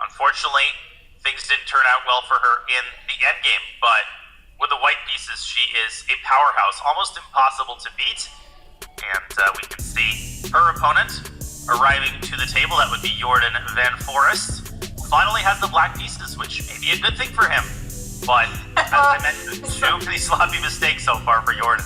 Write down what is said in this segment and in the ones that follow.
Unfortunately, things didn't turn out well for her in the endgame, but with the white pieces, she is a powerhouse, almost impossible to beat. And we can see her opponent arriving to the table. That would be Jorden Van Foreest. Finally has the black pieces, which may be a good thing for him. But as I mentioned, too many sloppy mistakes so far for Jorden.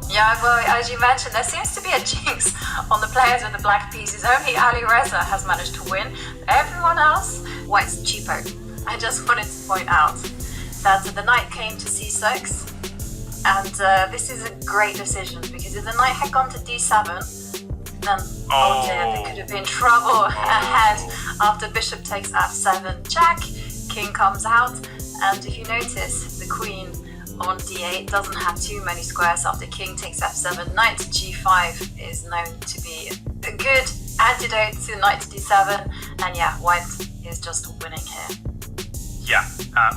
Yeah, well, as you mentioned, there seems to be a jinx on the players with the black pieces. Only Ali Reza has managed to win. Everyone else, white's cheapo. I just wanted to point out that the knight came to c6, and this is a great decision, because if the knight had gone to d7, then oh dear, there could have been trouble ahead after bishop takes f7, check, king comes out, and if you notice, the queen on d8 doesn't have too many squares after king takes f7. Knight to g5 is known to be a good antidote to knight to d7, and yeah, white is just winning here. Yeah,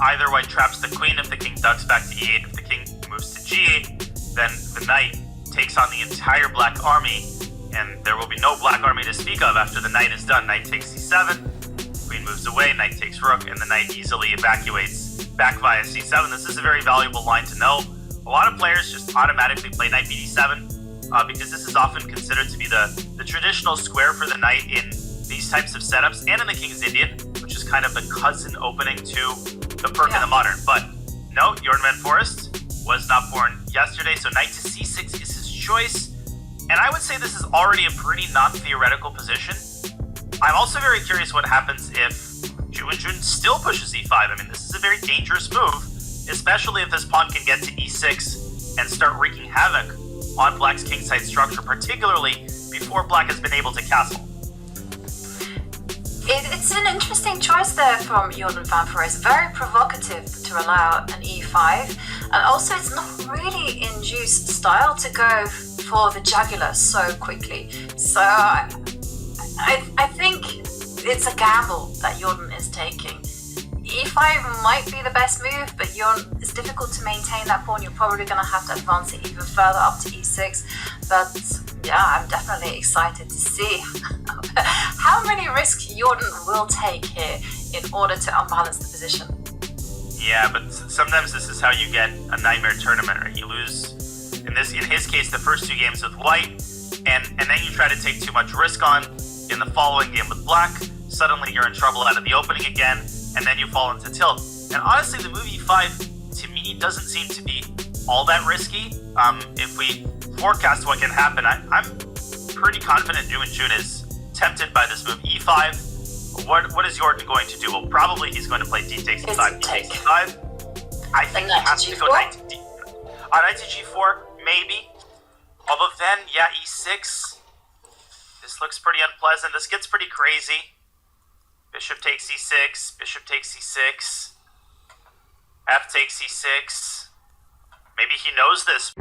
either white traps the queen if the king ducks back to e8. If the king moves to g8, then the knight takes on the entire black army, and there will be no black army to speak of after the knight is done. Knight takes c7, queen moves away, knight takes rook, and the knight easily evacuates back via c7. This is a very valuable line to know. A lot of players just automatically play knight bd7 because this is often considered to be the traditional square for the knight in these types of setups, and in the King's Indian, which is kind of the cousin opening to the Perk in the Modern. But no, Jorden Van Foreest was not born yesterday, so knight to c6 is his choice. And I would say this is already a pretty non-theoretical position. I'm also very curious what happens if Wenjun still pushes e5. I mean, this is a very dangerous move, especially if this pawn can get to e6 and start wreaking havoc on black's kingside structure, particularly before black has been able to castle. It's an interesting choice there from Jorden Van Foreest. Very provocative to allow an e5, and also it's not really in Ju's style to go for the jugular so quickly. So I think it's a gamble that Jorden is taking. e5 might be the best move, but it's difficult to maintain that pawn. You're probably going to have to advance it even further up to e6. But yeah, I'm definitely excited to see how many risks Jorden will take here in order to unbalance the position. Yeah, but sometimes this is how you get a nightmare tournament, right? You lose, in his case, the first two games with white, and then you try to take too much risk on in the following game with black. Suddenly you're in trouble out of the opening again, and then you fall into tilt. And honestly, the move e5 to me doesn't seem to be all that risky. If we forecast what can happen, I'm pretty confident Wenjun is tempted by this move. e5, what is Jorden going to do? Well, probably he's going to play d takes e5, d takes e5. I think he has to go knight to knight to g4, maybe. Although then, yeah, e6. This looks pretty unpleasant. This gets pretty crazy. Bishop takes e6, bishop takes e6, f takes e6. Maybe he knows this.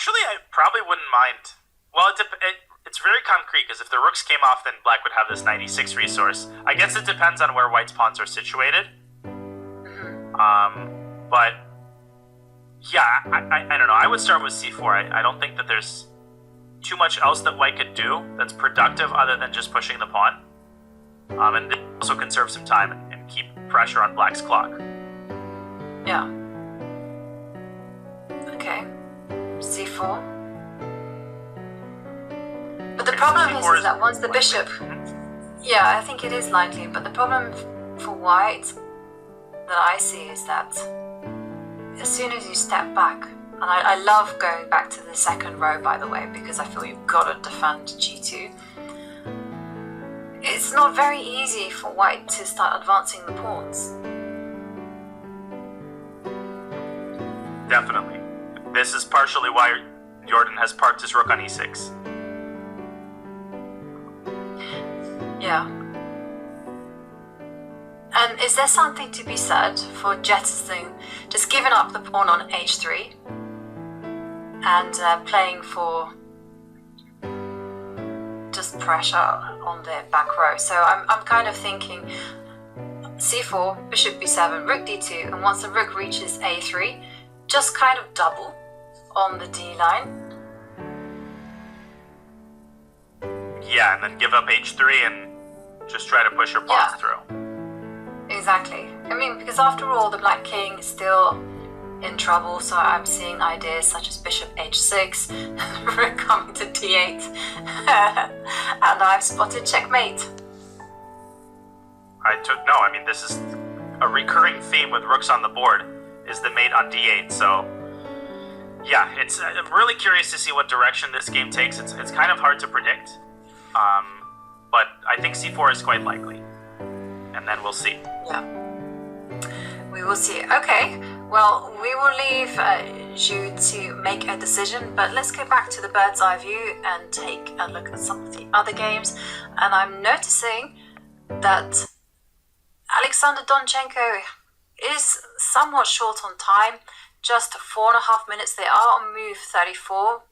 Actually, I probably wouldn't mind. Well, it's very concrete, because if the rooks came off, then black would have this 96 resource. I guess it depends on where white's pawns are situated. But yeah, I don't know. I would start with c4. I don't think that there's too much else that white could do that's productive other than just pushing the pawn. And this also conserve some time and keep pressure on black's clock. Yeah. Okay. c4. But the problem is that once the bishop... Yeah, I think it is likely, but the problem for white that I see is that as soon as you step back, and I love going back to the second row, by the way, because I feel you've got to defend g2. It's not very easy for white to start advancing the pawns. Definitely. This is partially why Jorden has parked his rook on e6. Yeah. And is there something to be said for jettisoning, just giving up the pawn on h3 and playing for just pressure on the back row? So I'm kind of thinking c4, bishop b7, rook d2, and once the rook reaches a3, just kind of double on the d line. Yeah, and then give up h3 and just try to push your pawns through. Exactly. I mean, because after all, the black king is still in trouble, so I'm seeing ideas such as bishop h6, rook coming to d8, and I've spotted checkmate. I mean, this is a recurring theme with rooks on the board, is the mate on d8, so yeah, I'm really curious to see what direction this game takes. It's kind of hard to predict, but I think c4 is quite likely, and then we'll see. Yeah, we will see. Okay, well, we will leave Zhu to make a decision, but let's go back to the bird's eye view and take a look at some of the other games. And I'm noticing that Alexander Donchenko is somewhat short on time, just 4.5 minutes. They are on move 34,